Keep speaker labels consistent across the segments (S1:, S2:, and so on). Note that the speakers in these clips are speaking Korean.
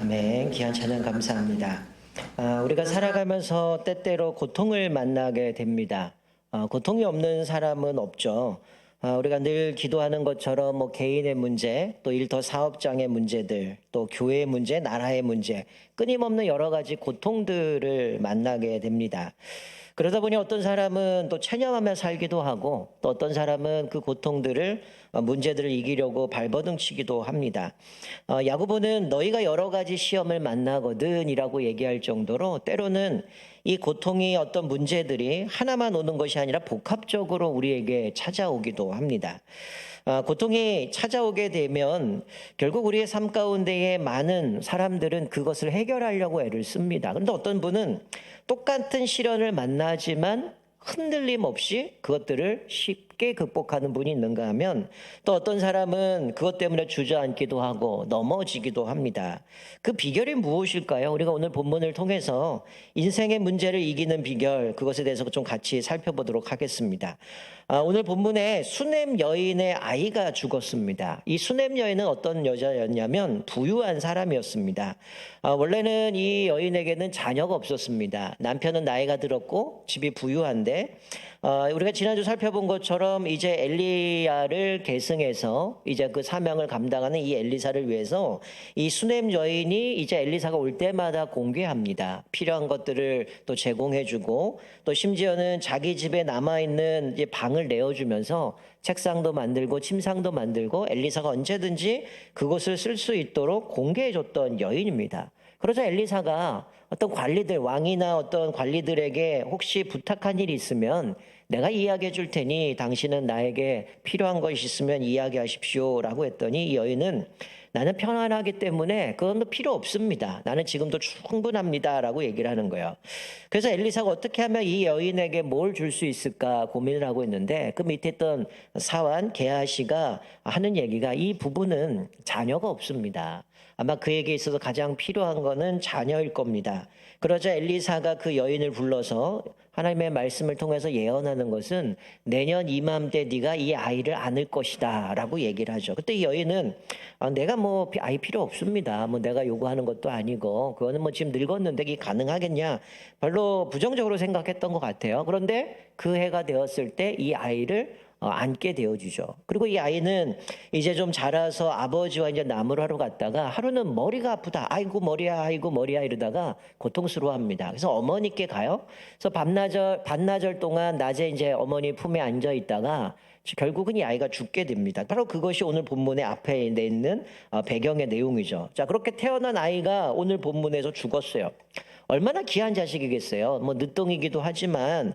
S1: 아멘. 귀한 찬양 감사합니다. 우리가 살아가면서 때때로 고통을 만나게 됩니다. 고통이 없는 사람은 없죠. 우리가 늘 기도하는 것처럼 뭐 개인의 문제, 또 일터 사업장의 문제들, 또 교회의 문제, 나라의 문제, 끊임없는 여러 가지 고통들을 만나게 됩니다. 그러다 보니 어떤 사람은 또 체념하며 살기도 하고, 또 어떤 사람은 그 고통들을 문제들을 이기려고 발버둥치기도 합니다. 야고보는 너희가 여러 가지 시험을 만나거든이라고 얘기할 정도로 때로는 이 고통이 어떤 문제들이 하나만 오는 것이 아니라 복합적으로 우리에게 찾아오기도 합니다. 고통이 찾아오게 되면 결국 우리의 삶 가운데에 많은 사람들은 그것을 해결하려고 애를 씁니다. 그런데 어떤 분은 똑같은 시련을 만나지만 흔들림 없이 그것들을 쉽게 극복하는 분이 있는가 하면 또 어떤 사람은 그것 때문에 주저앉기도 하고 넘어지기도 합니다. 그 비결이 무엇일까요? 우리가 오늘 본문을 통해서 인생의 문제를 이기는 비결, 그것에 대해서 좀 같이 살펴보도록 하겠습니다. 오늘 본문에 수넴 여인의 아이가 죽었습니다. 이 수넴 여인은 어떤 여자였냐면 부유한 사람이었습니다. 원래는 이 여인에게는 자녀가 없었습니다. 남편은 나이가 들었고 집이 부유한데 우리가 지난주 살펴본 것처럼 이제 엘리야를 계승해서 이제 그 사명을 감당하는 이 엘리사를 위해서 이 수넴 여인이 이제 엘리사가 올 때마다 공개합니다. 필요한 것들을 또 제공해주고 또 심지어는 자기 집에 남아있는 이제 방을 내어주면서 책상도 만들고 침상도 만들고 엘리사가 언제든지 그곳을 쓸 수 있도록 공개해줬던 여인입니다. 그러자 엘리사가 어떤 관리들, 왕이나 어떤 관리들에게 혹시 부탁한 일이 있으면 내가 이야기해 줄 테니 당신은 나에게 필요한 것이 있으면 이야기하십시오 라고 했더니 이 여인은 나는 편안하기 때문에 그건 필요 없습니다. 나는 지금도 충분합니다 라고 얘기를 하는 거예요. 그래서 엘리사가 어떻게 하면 이 여인에게 뭘 줄 수 있을까 고민을 하고 있는데 그 밑에 있던 사환 게하시가 하는 얘기가 이 부부는 자녀가 없습니다. 아마 그에게 있어서 가장 필요한 거는 자녀일 겁니다. 그러자 엘리사가 그 여인을 불러서 하나님의 말씀을 통해서 예언하는 것은 내년 이맘때 네가 이 아이를 안을 것이다 라고 얘기를 하죠. 그때 이 여인은 내가 뭐 아이 필요 없습니다. 뭐 내가 요구하는 것도 아니고 그거는 뭐 지금 늙었는데 이게 가능하겠냐. 별로 부정적으로 생각했던 것 같아요. 그런데 그 해가 되었을 때 이 아이를 안게 되어주죠. 그리고 이 아이는 이제 좀 자라서 아버지와 이제 나무를 하러 갔다가 하루는 머리가 아프다. 아이고 머리야, 아이고 머리야 이러다가 고통스러워합니다. 그래서 어머니께 가요. 그래서 반나절 동안 낮에 이제 어머니 품에 앉아 있다가 결국은 이 아이가 죽게 됩니다. 바로 그것이 오늘 본문의 앞에 있는 배경의 내용이죠. 자, 그렇게 태어난 아이가 오늘 본문에서 죽었어요. 얼마나 귀한 자식이겠어요. 뭐 늦둥이기도 하지만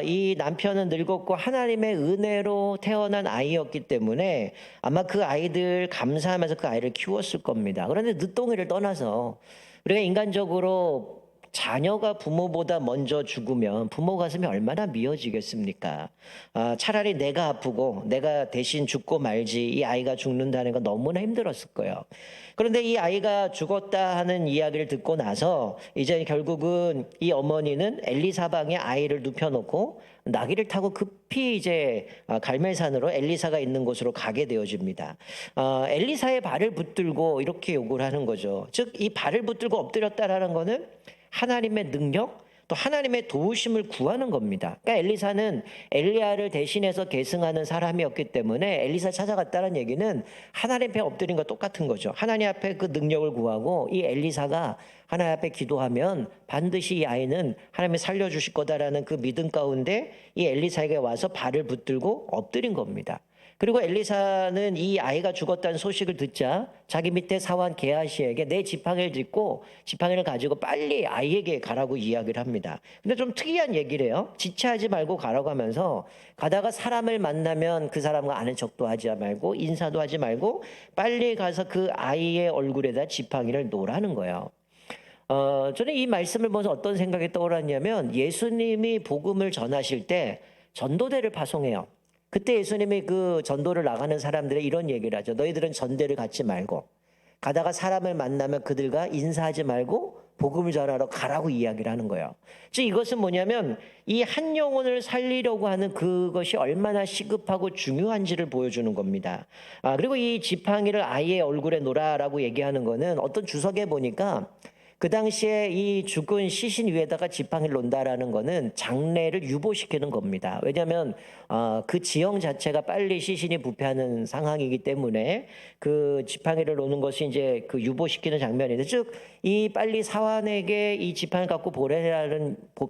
S1: 이 남편은 늙었고 하나님의 은혜로 태어난 아이였기 때문에 아마 그 아이들 감사하면서 그 아이를 키웠을 겁니다. 그런데 늦둥이를 떠나서 우리가 인간적으로 자녀가 부모보다 먼저 죽으면 부모 가슴이 얼마나 미어지겠습니까? 차라리 내가 아프고 내가 대신 죽고 말지 이 아이가 죽는다는 건 너무나 힘들었을 거예요. 그런데 이 아이가 죽었다 하는 이야기를 듣고 나서 이제 결국은 이 어머니는 엘리사방에 아이를 눕혀놓고 나귀를 타고 급히 이제 갈멜산으로 엘리사가 있는 곳으로 가게 되어집니다. 엘리사의 발을 붙들고 이렇게 요구를 하는 거죠. 즉 이 발을 붙들고 엎드렸다라는 거는 하나님의 능력 또 하나님의 도우심을 구하는 겁니다. 그러니까 엘리사는 엘리야를 대신해서 계승하는 사람이었기 때문에 엘리사 찾아갔다는 얘기는 하나님 앞에 엎드린 것 똑같은 거죠. 하나님 앞에 그 능력을 구하고 이 엘리사가 하나님 앞에 기도하면 반드시 이 아이는 하나님이 살려주실 거다라는 그 믿음 가운데 이 엘리사에게 와서 발을 붙들고 엎드린 겁니다. 그리고 엘리사는 이 아이가 죽었다는 소식을 듣자 자기 밑에 사원 게하시에게 내 지팡이를 짚고 지팡이를 가지고 빨리 아이에게 가라고 이야기를 합니다. 근데 좀 특이한 얘기를 해요. 지체하지 말고 가라고 하면서 가다가 사람을 만나면 그 사람과 아는 척도 하지 말고 인사도 하지 말고 빨리 가서 그 아이의 얼굴에다 지팡이를 놓으라는 거예요. 저는 이 말씀을 보면서 어떤 생각이 떠올랐냐면 예수님이 복음을 전하실 때 전도대를 파송해요. 그때 예수님이 그 전도를 나가는 사람들의 이런 얘기를 하죠. 너희들은 전대를 갖지 말고 가다가 사람을 만나면 그들과 인사하지 말고 복음을 전하러 가라고 이야기를 하는 거예요. 즉 이것은 뭐냐면 이 한 영혼을 살리려고 하는 그것이 얼마나 시급하고 중요한지를 보여주는 겁니다. 그리고 이 지팡이를 아이의 얼굴에 놓으라라고 얘기하는 거는 어떤 주석에 보니까 그 당시에 이 죽은 시신 위에다가 지팡이를 놓는다라는 거는 장례를 유보시키는 겁니다. 왜냐하면 그 지형 자체가 빨리 시신이 부패하는 상황이기 때문에 그 지팡이를 놓는 것이 이제 그 유보시키는 장면인데, 즉 이 빨리 사환에게 이 지팡이 갖고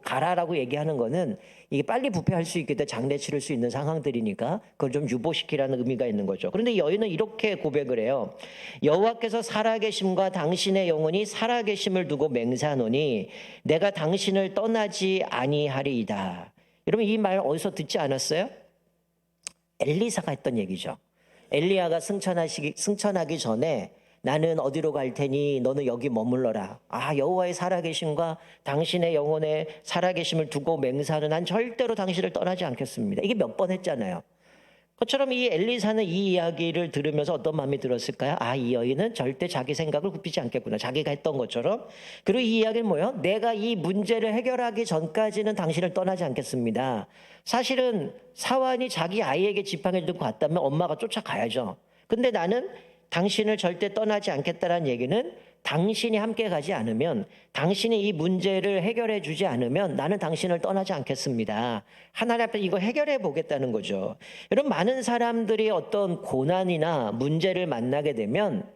S1: 가라라고 얘기하는 거는 이게 빨리 부패할 수 있게 돼 장례 치를 수 있는 상황들이니까 그걸 좀 유보시키라는 의미가 있는 거죠. 그런데 여인은 이렇게 고백을 해요. 여호와께서 살아계심과 당신의 영혼이 살아계심을 두고 맹세하노니 내가 당신을 떠나지 아니하리이다. 여러분 이 말 어디서 듣지 않았어요? 엘리사가 했던 얘기죠. 엘리야가 승천하기 전에 나는 어디로 갈 테니 너는 여기 머물러라. 여호와의 살아계심과 당신의 영혼의 살아계심을 두고 맹세하는 난 절대로 당신을 떠나지 않겠습니다. 이게 몇 번 했잖아요. 그것처럼 이 엘리사는 이 이야기를 들으면서 어떤 마음이 들었을까요? 이 여인은 절대 자기 생각을 굽히지 않겠구나. 자기가 했던 것처럼. 그리고 이 이야기는 뭐예요? 내가 이 문제를 해결하기 전까지는 당신을 떠나지 않겠습니다. 사실은 사환이 자기 아이에게 지팡이를 들고 갔다면 엄마가 쫓아가야죠. 근데 나는 당신을 절대 떠나지 않겠다라는 얘기는 당신이 함께 가지 않으면, 당신이 이 문제를 해결해 주지 않으면 나는 당신을 떠나지 않겠습니다. 하나님 앞에 이거 해결해 보겠다는 거죠. 여러분 많은 사람들이 어떤 고난이나 문제를 만나게 되면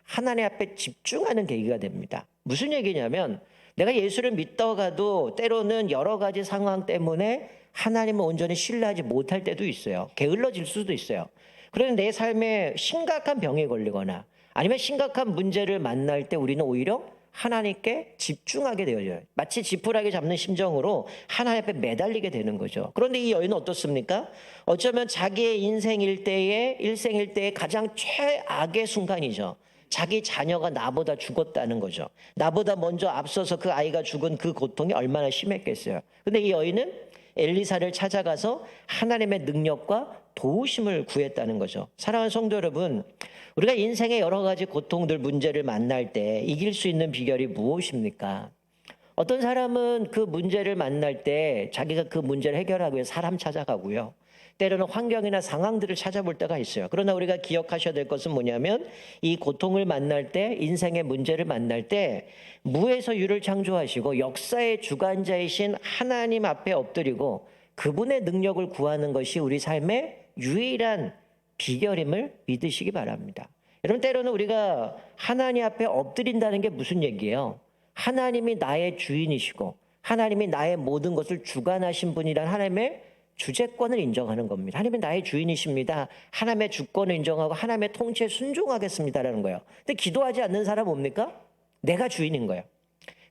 S1: 하나님 앞에 집중하는 계기가 됩니다. 무슨 얘기냐면 내가 예수를 믿다가도 때로는 여러 가지 상황 때문에 하나님을 온전히 신뢰하지 못할 때도 있어요. 게을러질 수도 있어요. 그런데 내 삶에 심각한 병에 걸리거나 아니면 심각한 문제를 만날 때 우리는 오히려 하나님께 집중하게 되어져요. 마치 지푸라기 잡는 심정으로 하나님 앞에 매달리게 되는 거죠. 그런데 이 여인은 어떻습니까? 어쩌면 자기의 일생 일대의 가장 최악의 순간이죠. 자기 자녀가 나보다 죽었다는 거죠. 나보다 먼저 앞서서 그 아이가 죽은 그 고통이 얼마나 심했겠어요. 근데 이 여인은 엘리사를 찾아가서 하나님의 능력과 도우심을 구했다는 거죠. 사랑하는 성도 여러분, 우리가 인생의 여러 가지 고통들, 문제를 만날 때 이길 수 있는 비결이 무엇입니까? 어떤 사람은 그 문제를 만날 때 자기가 그 문제를 해결하기 위해 사람 찾아가고요. 때로는 환경이나 상황들을 찾아볼 때가 있어요. 그러나 우리가 기억하셔야 될 것은 뭐냐면 이 고통을 만날 때, 인생의 문제를 만날 때 무에서 유를 창조하시고 역사의 주관자이신 하나님 앞에 엎드리고 그분의 능력을 구하는 것이 우리 삶의 유일한 비결임을 믿으시기 바랍니다. 여러분 때로는 우리가 하나님 앞에 엎드린다는 게 무슨 얘기예요? 하나님이 나의 주인이시고 하나님이 나의 모든 것을 주관하신 분이란 하나님의 주재권을 인정하는 겁니다. 하나님은 나의 주인이십니다. 하나님의 주권을 인정하고 하나님의 통치에 순종하겠습니다라는 거예요. 근데 기도하지 않는 사람 뭡니까? 내가 주인인 거예요.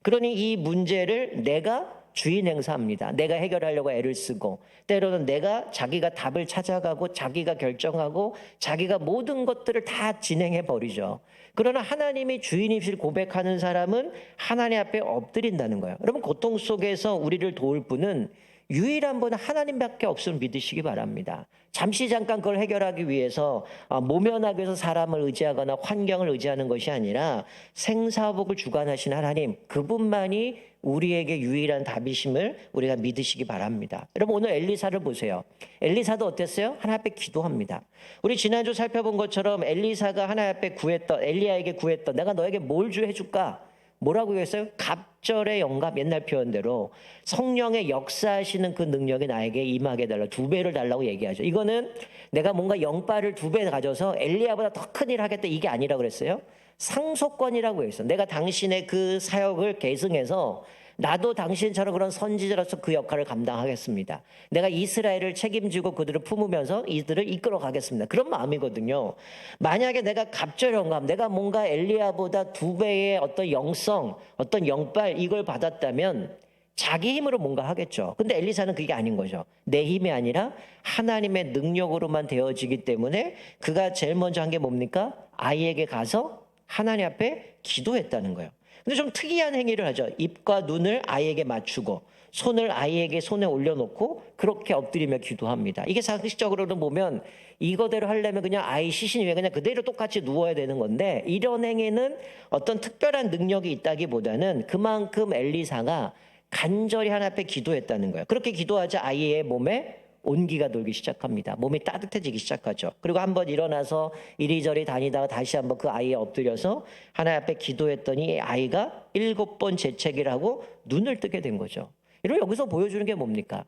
S1: 그러니 이 문제를 내가 주인 행사합니다. 내가 해결하려고 애를 쓰고 때로는 내가 자기가 답을 찾아가고 자기가 결정하고 자기가 모든 것들을 다 진행해 버리죠. 그러나 하나님이 주인이실 고백하는 사람은 하나님 앞에 엎드린다는 거예요. 여러분 고통 속에서 우리를 도울 분은 유일한 분은 하나님밖에 없음을 믿으시기 바랍니다. 잠시 잠깐 그걸 해결하기 위해서 모면하기 위해서 사람을 의지하거나 환경을 의지하는 것이 아니라 생사복을 주관하신 하나님, 그분만이 우리에게 유일한 답이심을 우리가 믿으시기 바랍니다. 여러분 오늘 엘리사를 보세요. 엘리사도 어땠어요? 하나님 앞에 기도합니다. 우리 지난주 살펴본 것처럼 엘리사가 하나님 앞에 엘리야에게 구했던 내가 너에게 뭘 해줄까? 뭐라고 했어요? 갑절의 영감, 옛날 표현대로 성령의 역사하시는 그 능력이 나에게 임하게 달라, 2배를 달라고 얘기하죠. 이거는 내가 뭔가 영빨을 2배 가져서 엘리야보다 더 큰 일 하겠다 이게 아니라 그랬어요. 상속권이라고 했어요. 내가 당신의 그 사역을 계승해서 나도 당신처럼 그런 선지자로서 그 역할을 감당하겠습니다. 내가 이스라엘을 책임지고 그들을 품으면서 이들을 이끌어 가겠습니다. 그런 마음이거든요. 만약에 내가 갑절영감, 내가 뭔가 엘리야보다 2배의 어떤 영성, 어떤 영빨 이걸 받았다면 자기 힘으로 뭔가 하겠죠. 근데 엘리사는 그게 아닌 거죠. 내 힘이 아니라 하나님의 능력으로만 되어지기 때문에 그가 제일 먼저 한 게 뭡니까? 아이에게 가서 하나님 앞에 기도했다는 거예요. 근데 좀 특이한 행위를 하죠. 입과 눈을 아이에게 맞추고 손을 아이에게 손에 올려놓고 그렇게 엎드리며 기도합니다. 이게 상식적으로는 보면 이거대로 하려면 그냥 아이 시신 위에 그냥 그대로 똑같이 누워야 되는 건데, 이런 행위는 어떤 특별한 능력이 있다기보다는 그만큼 엘리사가 간절히 하나님 앞에 기도했다는 거예요. 그렇게 기도하자 아이의 몸에 온기가 돌기 시작합니다. 몸이 따뜻해지기 시작하죠. 그리고 한번 일어나서 이리저리 다니다가 다시 한번 그 아이에 엎드려서 하나님 앞에 기도했더니 아이가 7번 재채기를 하고 눈을 뜨게 된 거죠. 여러분, 여기서 보여주는 게 뭡니까?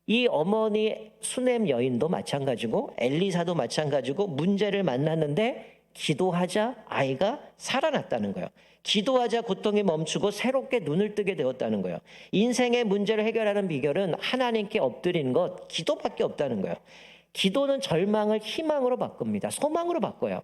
S1: 이 어머니 수넴 여인도 마찬가지고 엘리사도 마찬가지고 문제를 만났는데 기도하자 아이가 살아났다는 거예요. 기도하자 고통이 멈추고 새롭게 눈을 뜨게 되었다는 거예요. 인생의 문제를 해결하는 비결은 하나님께 엎드리는 것, 기도밖에 없다는 거예요. 기도는 절망을 희망으로 바꿉니다. 소망으로 바꿔요.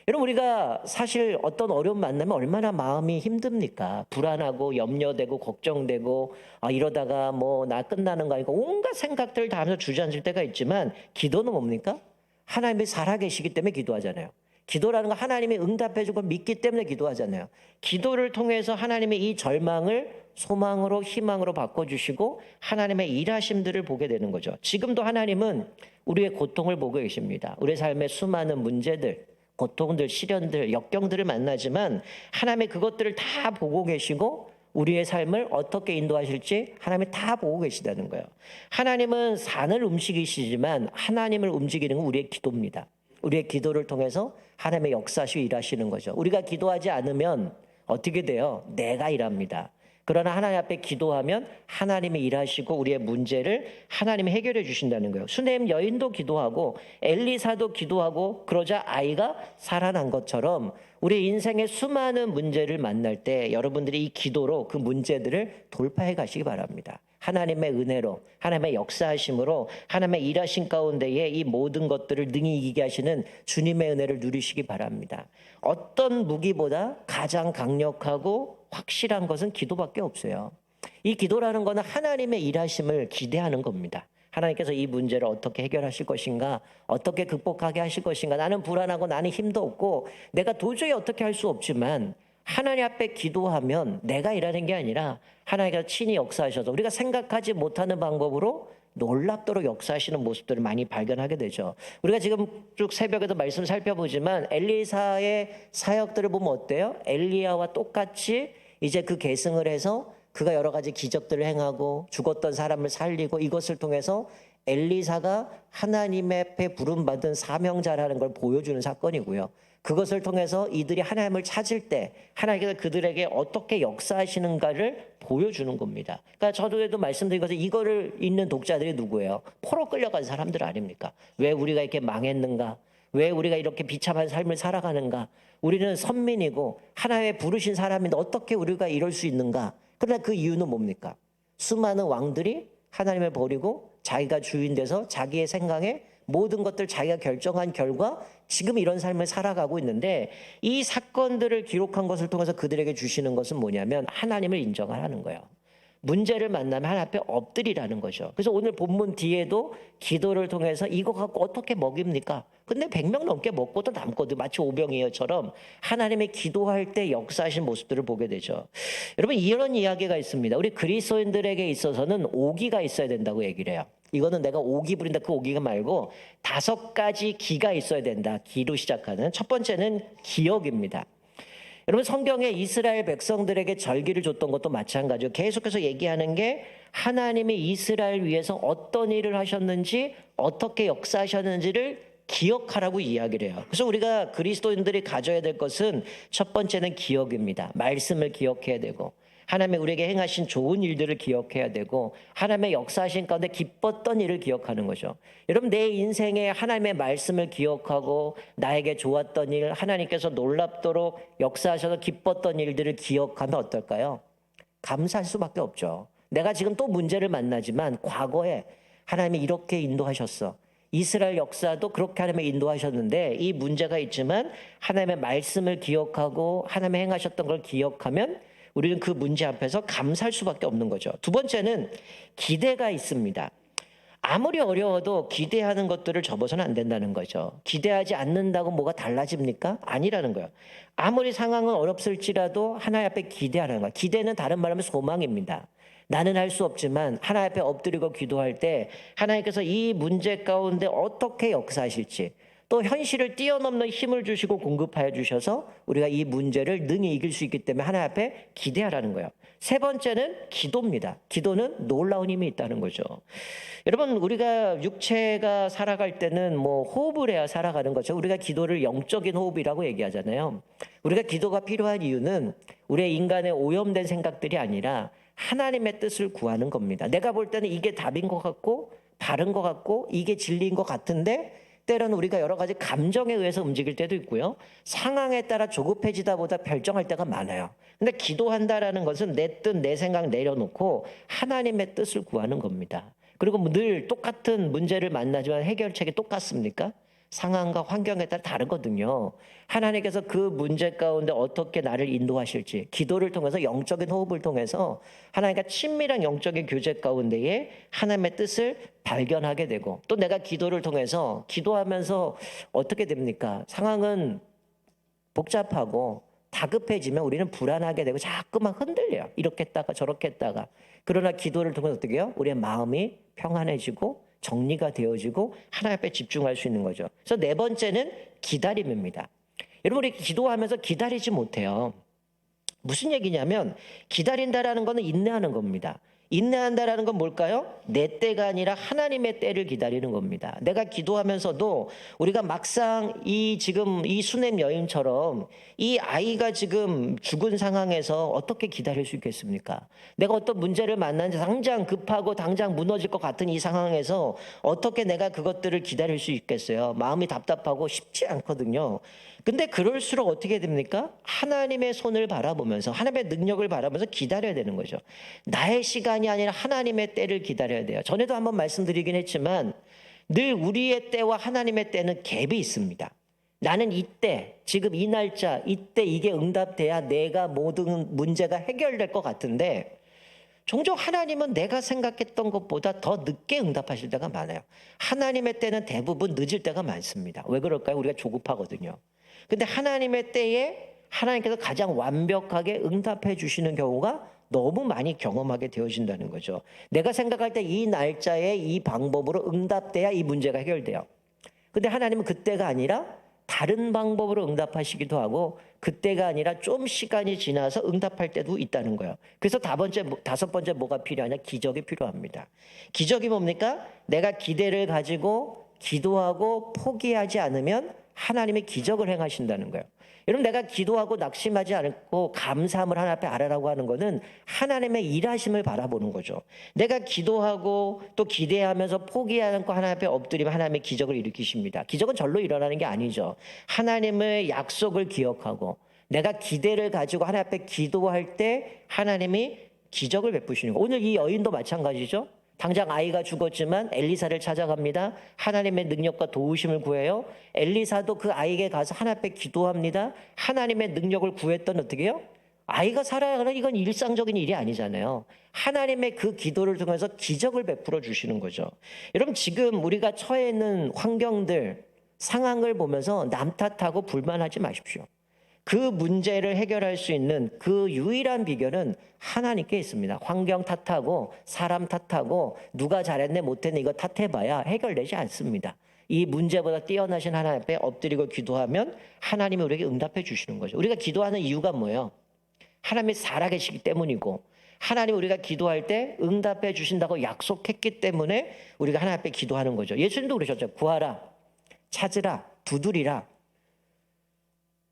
S1: 여러분, 우리가 사실 어떤 어려움 만나면 얼마나 마음이 힘듭니까? 불안하고 염려되고 걱정되고 이러다가 뭐 나 끝나는 거 아니까 온갖 생각들 다 하면서 주저앉을 때가 있지만, 기도는 뭡니까? 하나님이 살아계시기 때문에 기도하잖아요. 기도라는 건 하나님이 응답해 주고 믿기 때문에 기도하잖아요. 기도를 통해서 하나님의 이 절망을 소망으로 희망으로 바꿔주시고 하나님의 일하심들을 보게 되는 거죠. 지금도 하나님은 우리의 고통을 보고 계십니다. 우리의 삶의 수많은 문제들, 고통들, 시련들, 역경들을 만나지만 하나님의 그것들을 다 보고 계시고 우리의 삶을 어떻게 인도하실지 하나님이 다 보고 계시다는 거예요. 하나님은 산을 움직이시지만 하나님을 움직이는 건 우리의 기도입니다. 우리의 기도를 통해서 하나님의 역사시고 일하시는 거죠. 우리가 기도하지 않으면 어떻게 돼요? 내가 일합니다. 그러나 하나님 앞에 기도하면 하나님이 일하시고 우리의 문제를 하나님이 해결해 주신다는 거예요. 수넴 여인도 기도하고 엘리사도 기도하고 그러자 아이가 살아난 것처럼 우리 인생의 수많은 문제를 만날 때 여러분들이 이 기도로 그 문제들을 돌파해 가시기 바랍니다. 하나님의 은혜로, 하나님의 역사하심으로, 하나님의 일하신 가운데에 이 모든 것들을 능히 이기게 하시는 주님의 은혜를 누리시기 바랍니다. 어떤 무기보다 가장 강력하고 확실한 것은 기도밖에 없어요. 이 기도라는 것은 하나님의 일하심을 기대하는 겁니다. 하나님께서 이 문제를 어떻게 해결하실 것인가, 어떻게 극복하게 하실 것인가. 나는 불안하고 나는 힘도 없고 내가 도저히 어떻게 할 수 없지만 하나님 앞에 기도하면 내가 일하는 게 아니라 하나님께서 친히 역사하셔서 우리가 생각하지 못하는 방법으로 놀랍도록 역사하시는 모습들을 많이 발견하게 되죠. 우리가 지금 쭉 새벽에도 말씀 살펴보지만 엘리사의 사역들을 보면 어때요? 엘리야와 똑같이 이제 그 계승을 해서 그가 여러 가지 기적들을 행하고 죽었던 사람을 살리고 이것을 통해서 엘리사가 하나님 앞에 부름받은 사명자라는 걸 보여주는 사건이고요. 그것을 통해서 이들이 하나님을 찾을 때 하나님께서 그들에게 어떻게 역사하시는가를 보여주는 겁니다. 그러니까 저도에도 말씀드린 것은 이거를 읽는 독자들이 누구예요? 포로 끌려간 사람들 아닙니까? 왜 우리가 이렇게 망했는가? 왜 우리가 이렇게 비참한 삶을 살아가는가? 우리는 선민이고 하나님의 부르신 사람인데 어떻게 우리가 이럴 수 있는가? 그러나 그 이유는 뭡니까? 수많은 왕들이 하나님을 버리고 자기가 주인 돼서 자기의 생각에 모든 것들 자기가 결정한 결과 지금 이런 삶을 살아가고 있는데, 이 사건들을 기록한 것을 통해서 그들에게 주시는 것은 뭐냐면 하나님을 인정하라는 거예요. 문제를 만나면 하나님 앞에 엎드리라는 거죠. 그래서 오늘 본문 뒤에도 기도를 통해서 이거 갖고 어떻게 먹입니까? 근데 100명 넘게 먹고도 남고도 마치 오병이어처럼 하나님의 기도할 때 역사하신 모습들을 보게 되죠. 여러분, 이런 이야기가 있습니다. 우리 그리스도인들에게 있어서는 오기가 있어야 된다고 얘기를 해요. 이거는 내가 오기 부린다 그 오기가 말고 5가지 기가 있어야 된다. 기로 시작하는. 첫 번째는 기억입니다. 여러분, 성경에 이스라엘 백성들에게 절기를 줬던 것도 마찬가지로 계속해서 얘기하는 게 하나님이 이스라엘 위해서 어떤 일을 하셨는지 어떻게 역사하셨는지를 기억하라고 이야기를 해요. 그래서 우리가 그리스도인들이 가져야 될 것은 첫 번째는 기억입니다. 말씀을 기억해야 되고 하나님의 우리에게 행하신 좋은 일들을 기억해야 되고 하나님의 역사하신 가운데 기뻤던 일을 기억하는 거죠. 여러분, 내 인생에 하나님의 말씀을 기억하고 나에게 좋았던 일, 하나님께서 놀랍도록 역사하셔서 기뻤던 일들을 기억하면 어떨까요? 감사할 수밖에 없죠. 내가 지금 또 문제를 만나지만 과거에 하나님이 이렇게 인도하셨어. 이스라엘 역사도 그렇게 하나님이 인도하셨는데 이 문제가 있지만 하나님의 말씀을 기억하고 하나님의 행하셨던 걸 기억하면 우리는 그 문제 앞에서 감사할 수밖에 없는 거죠. 두 번째는 기대가 있습니다. 아무리 어려워도 기대하는 것들을 접어서는 안 된다는 거죠. 기대하지 않는다고 뭐가 달라집니까? 아니라는 거예요. 아무리 상황은 어렵을지라도 하나님 앞에 기대하라는 거예요. 기대는 다른 말하면 소망입니다. 나는 할 수 없지만 하나님 앞에 엎드리고 기도할 때 하나님께서 이 문제 가운데 어떻게 역사하실지, 또 현실을 뛰어넘는 힘을 주시고 공급하여 주셔서 우리가 이 문제를 능히 이길 수 있기 때문에 하나님 앞에 기대하라는 거예요. 세 번째는 기도입니다. 기도는 놀라운 힘이 있다는 거죠. 여러분, 우리가 육체가 살아갈 때는 뭐 호흡을 해야 살아가는 거죠. 우리가 기도를 영적인 호흡이라고 얘기하잖아요. 우리가 기도가 필요한 이유는 우리의 인간의 오염된 생각들이 아니라 하나님의 뜻을 구하는 겁니다. 내가 볼 때는 이게 답인 것 같고 바른 것 같고 이게 진리인 것 같은데, 때로는 우리가 여러 가지 감정에 의해서 움직일 때도 있고요. 상황에 따라 조급해지다 보다 결정할 때가 많아요. 근데 기도한다라는 것은 내 뜻, 내 생각 내려놓고 하나님의 뜻을 구하는 겁니다. 그리고 늘 똑같은 문제를 만나지만 해결책이 똑같습니까? 상황과 환경에 따라 다르거든요. 하나님께서 그 문제 가운데 어떻게 나를 인도하실지, 기도를 통해서 영적인 호흡을 통해서 하나님과 친밀한 영적인 교제 가운데에 하나님의 뜻을 발견하게 되고, 또 내가 기도를 통해서 기도하면서 어떻게 됩니까? 상황은 복잡하고 다급해지면 우리는 불안하게 되고 자꾸만 흔들려요. 이렇게 했다가 저렇게 했다가. 그러나 기도를 통해서 어떻게 해요? 우리의 마음이 평안해지고 정리가 되어지고 하나님 앞에 집중할 수 있는 거죠. 그래서 네 번째는 기다림입니다. 여러분, 우리 기도하면서 기다리지 못해요. 무슨 얘기냐면 기다린다라는 것은 인내하는 겁니다. 인내한다라는 건 뭘까요? 내 때가 아니라 하나님의 때를 기다리는 겁니다. 내가 기도하면서도 우리가 막상 지금 이 수넴 여인처럼 이 아이가 지금 죽은 상황에서 어떻게 기다릴 수 있겠습니까? 내가 어떤 문제를 만나는데 당장 급하고 당장 무너질 것 같은 이 상황에서 어떻게 내가 그것들을 기다릴 수 있겠어요? 마음이 답답하고 쉽지 않거든요. 근데 그럴수록 어떻게 됩니까? 하나님의 손을 바라보면서 하나님의 능력을 바라보면서 기다려야 되는 거죠. 나의 시간이 아니라 하나님의 때를 기다려야 돼요. 전에도 한번 말씀드리긴 했지만 늘 우리의 때와 하나님의 때는 갭이 있습니다. 나는 이때, 지금 이 날짜, 이때 이게 응답돼야 내가 모든 문제가 해결될 것 같은데, 종종 하나님은 내가 생각했던 것보다 더 늦게 응답하실 때가 많아요. 하나님의 때는 대부분 늦을 때가 많습니다. 왜 그럴까요? 우리가 조급하거든요. 근데 하나님의 때에 하나님께서 가장 완벽하게 응답해 주시는 경우가 너무 많이 경험하게 되어진다는 거죠. 내가 생각할 때 이 날짜에 이 방법으로 응답돼야 이 문제가 해결돼요. 근데 하나님은 그때가 아니라 다른 방법으로 응답하시기도 하고 그때가 아니라 좀 시간이 지나서 응답할 때도 있다는 거예요. 그래서 다섯 번째 뭐가 필요하냐? 기적이 필요합니다. 기적이 뭡니까? 내가 기대를 가지고 기도하고 포기하지 않으면 하나님이 기적을 행하신다는 거예요. 여러분, 내가 기도하고 낙심하지 않고 감사함을 하나님 앞에 아뢰라고 하는 것은 하나님의 일하심을 바라보는 거죠. 내가 기도하고 또 기대하면서 포기하지 않고 하나님 앞에 엎드리면 하나님의 기적을 일으키십니다. 기적은 절로 일어나는 게 아니죠. 하나님의 약속을 기억하고 내가 기대를 가지고 하나님 앞에 기도할 때 하나님이 기적을 베푸시는 거예요. 오늘 이 여인도 마찬가지죠. 당장 아이가 죽었지만 엘리사를 찾아갑니다. 하나님의 능력과 도우심을 구해요. 엘리사도 그 아이에게 가서 하나님 앞에 기도합니다. 하나님의 능력을 구했던 어떻게 해요? 아이가 살아가는 이건 일상적인 일이 아니잖아요. 하나님의 그 기도를 통해서 기적을 베풀어 주시는 거죠. 여러분, 지금 우리가 처해 있는 환경들, 상황을 보면서 남 탓하고 불만하지 마십시오. 그 문제를 해결할 수 있는 그 유일한 비결은 하나님께 있습니다. 환경 탓하고 사람 탓하고 누가 잘했네 못했네 이거 탓해봐야 해결되지 않습니다. 이 문제보다 뛰어나신 하나님 앞에 엎드리고 기도하면 하나님이 우리에게 응답해 주시는 거죠. 우리가 기도하는 이유가 뭐예요? 하나님이 살아계시기 때문이고 하나님 우리가 기도할 때 응답해 주신다고 약속했기 때문에 우리가 하나님 앞에 기도하는 거죠. 예수님도 그러셨죠. 구하라, 찾으라, 두드리라.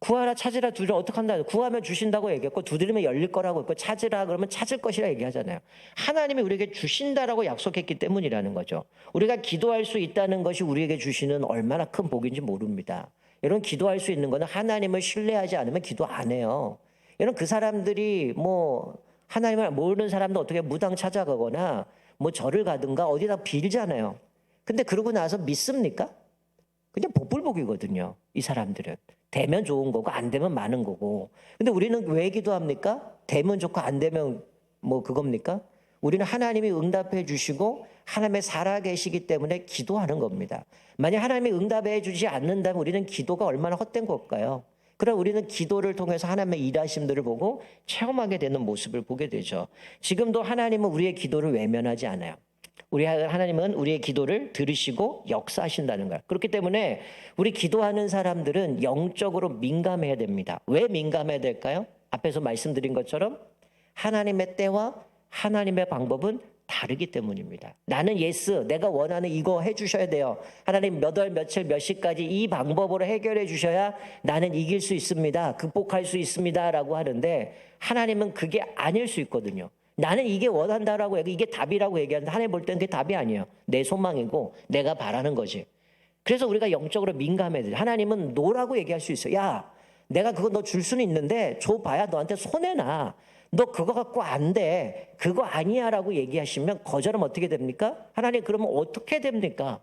S1: 구하라, 찾으라, 두드리라. 어떻게 한다? 구하면 주신다고 얘기했고 두드리면 열릴 거라고 했고 찾으라 그러면 찾을 것이라 얘기하잖아요. 하나님이 우리에게 주신다라고 약속했기 때문이라는 거죠. 우리가 기도할 수 있다는 것이 우리에게 주시는 얼마나 큰 복인지 모릅니다. 여러분, 기도할 수 있는 거는 하나님을 신뢰하지 않으면 기도 안 해요. 여러분, 그 사람들이 하나님을 모르는 사람도 어떻게 무당 찾아가거나 절을 가든가 어디다 빌잖아요. 근데 그러고 나서 믿습니까? 그냥 복불복이거든요. 이 사람들은. 되면 좋은 거고 안 되면 많은 거고. 근데 우리는 왜 기도합니까? 되면 좋고 안 되면 그겁니까? 우리는 하나님이 응답해 주시고 하나님의 살아계시기 때문에 기도하는 겁니다. 만약 하나님이 응답해 주지 않는다면 우리는 기도가 얼마나 헛된 걸까요? 그럼 우리는 기도를 통해서 하나님의 일하심들을 보고 체험하게 되는 모습을 보게 되죠. 지금도 하나님은 우리의 기도를 외면하지 않아요. 우리 하나님은 우리의 기도를 들으시고 역사하신다는 거예요. 그렇기 때문에 우리 기도하는 사람들은 영적으로 민감해야 됩니다. 왜 민감해야 될까요? 앞에서 말씀드린 것처럼 하나님의 때와 하나님의 방법은 다르기 때문입니다. 나는 예스, 내가 원하는 이거 해주셔야 돼요. 하나님 몇 월, 며칠, 몇 시까지 이 방법으로 해결해 주셔야 나는 이길 수 있습니다. 극복할 수 있습니다. 라고 하는데 하나님은 그게 아닐 수 있거든요. 나는 이게 원한다라고 이게 답이라고 얘기하는데 하나님 볼 때는 그게 답이 아니에요. 내 소망이고 내가 바라는 거지. 그래서 우리가 영적으로 민감해야 돼요. 하나님은 노라고 얘기할 수 있어요. 야, 내가 그거 너 줄 수는 있는데 줘봐야 너한테 손해나. 너 그거 갖고 안 돼. 그거 아니야 라고 얘기하시면 거절하면 어떻게 됩니까? 하나님 그러면 어떻게 됩니까?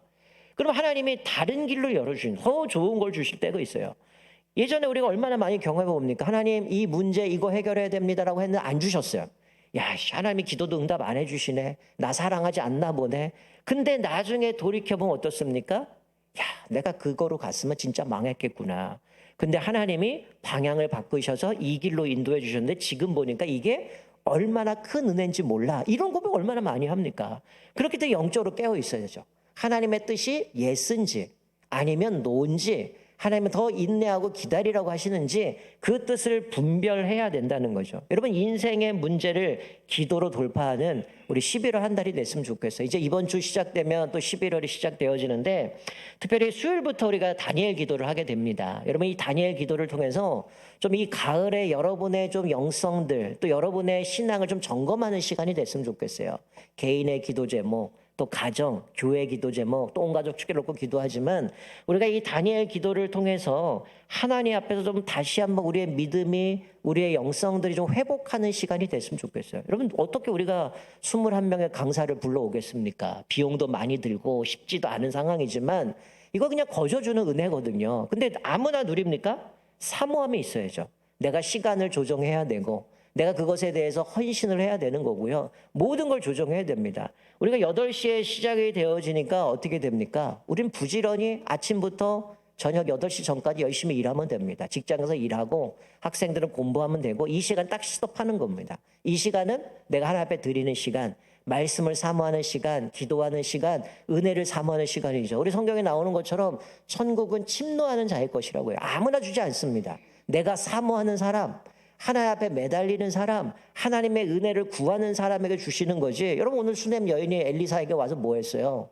S1: 그럼 하나님이 다른 길로 열어주신 더 좋은 걸 주실 때가 있어요. 예전에 우리가 얼마나 많이 경험해 봅니까? 하나님 이 문제 이거 해결해야 됩니다라고 했는데 안 주셨어요. 야, 하나님이 기도도 응답 안 해주시네. 나 사랑하지 않나 보네. 근데 나중에 돌이켜보면 어떻습니까? 야, 내가 그거로 갔으면 진짜 망했겠구나. 근데 하나님이 방향을 바꾸셔서 이 길로 인도해 주셨는데 지금 보니까 이게 얼마나 큰 은혜인지 몰라. 이런 고백 얼마나 많이 합니까? 그렇기 때문에 영적으로 깨어 있어야죠. 하나님의 뜻이 예스인지 아니면 노인지 하나님은 더 인내하고 기다리라고 하시는지 그 뜻을 분별해야 된다는 거죠. 여러분 인생의 문제를 기도로 돌파하는 우리 11월 한 달이 됐으면 좋겠어요. 이제 이번 주 시작되면 또 11월이 시작되어지는데 특별히 수요일부터 우리가 다니엘 기도를 하게 됩니다. 여러분 이 다니엘 기도를 통해서 좀 이 가을에 여러분의 좀 영성들 또 여러분의 신앙을 좀 점검하는 시간이 됐으면 좋겠어요. 개인의 기도 제목 또 가정, 교회 기도 제목, 또 온 가족 축제 놓고 기도하지만 우리가 이 다니엘 기도를 통해서 하나님 앞에서 좀 다시 한번 우리의 믿음이 우리의 영성들이 좀 회복하는 시간이 됐으면 좋겠어요. 여러분 어떻게 우리가 21명의 강사를 불러오겠습니까? 비용도 많이 들고 쉽지도 않은 상황이지만 이거 그냥 거저주는 은혜거든요. 근데 아무나 누립니까? 사모함이 있어야죠. 내가 시간을 조정해야 되고 내가 그것에 대해서 헌신을 해야 되는 거고요. 모든 걸 조정해야 됩니다. 우리가 8시에 시작이 되어지니까 어떻게 됩니까? 우린 부지런히 아침부터 저녁 8시 전까지 열심히 일하면 됩니다. 직장에서 일하고 학생들은 공부하면 되고 이 시간 딱 스톱하는 겁니다. 이 시간은 내가 하나님 앞에 드리는 시간, 말씀을 사모하는 시간, 기도하는 시간, 은혜를 사모하는 시간이죠. 우리 성경에 나오는 것처럼 천국은 침노하는 자의 것이라고 해요. 아무나 주지 않습니다. 내가 사모하는 사람, 하나님 앞에 매달리는 사람, 하나님의 은혜를 구하는 사람에게 주시는 거지. 여러분 오늘 수넴 여인이 엘리사에게 와서 뭐 했어요?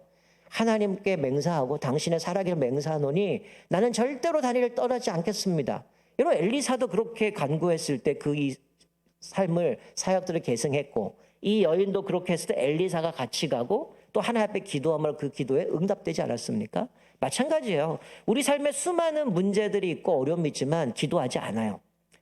S1: 하나님께 맹세하고 당신의 살아계를 맹세하노니 나는 절대로 다니엘 떠나지 않겠습니다. 여러분 엘리사도 그렇게 간구했을 때 그 삶을 사역들을 계승했고 이 여인도 그렇게 했을 때 엘리사가 같이 가고 또 하나님 앞에 기도하면 그 기도에 응답되지 않았습니까? 마찬가지예요. 우리 삶에 수많은 문제들이 있고 어려움이 있지만 기도하지 않아요.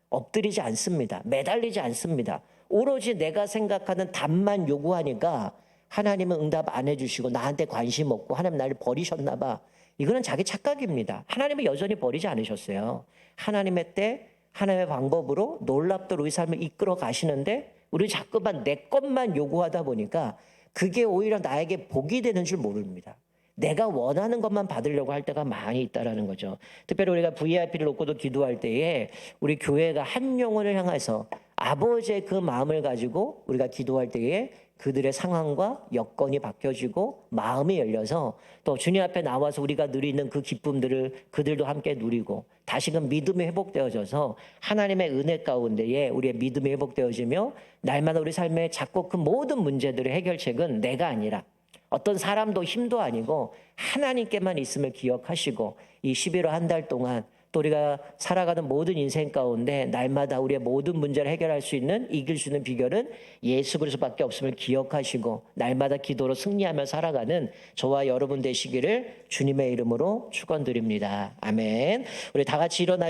S1: 엎드리지 않습니다. 매달리지 않습니다. 오로지 내가 생각하는 답만 요구하니까 하나님은 응답 안 해주시고 나한테 관심 없고 하나님 나를 버리셨나 봐. 이거는 자기 착각입니다. 하나님은 여전히 버리지 않으셨어요. 하나님의 때 하나님의 방법으로 놀랍도록 우리 삶을 이끌어 가시는데 우리 자꾸만 내 것만 요구하다 보니까 그게 오히려 나에게 복이 되는 줄 모릅니다. 내가 원하는 것만 받으려고 할 때가 많이 있다라는 거죠. 특별히 우리가 VIP를 놓고도 기도할 때에 우리 교회가 한 영혼을 향해서 아버지의 그 마음을 가지고 우리가 기도할 때에 그들의 상황과 여건이 바뀌어지고 마음이 열려서 또 주님 앞에 나와서 우리가 누리는 그 기쁨들을 그들도 함께 누리고 다시금 믿음이 회복되어져서 하나님의 은혜 가운데에 우리의 믿음이 회복되어지며 날마다 우리 삶의 작고 큰 모든 문제들의 해결책은 내가 아니라 어떤 사람도 힘도 아니고 하나님께만 있음을 기억하시고 이 11월 한 달 동안 또 우리가 살아가는 모든 인생 가운데 날마다 우리의 모든 문제를 해결할 수 있는 이길 수 있는 비결은 예수 그리스도밖에 없음을 기억하시고 날마다 기도로 승리하며 살아가는 저와 여러분 되시기를 주님의 이름으로 축원드립니다. 아멘. 우리 다 같이 일어나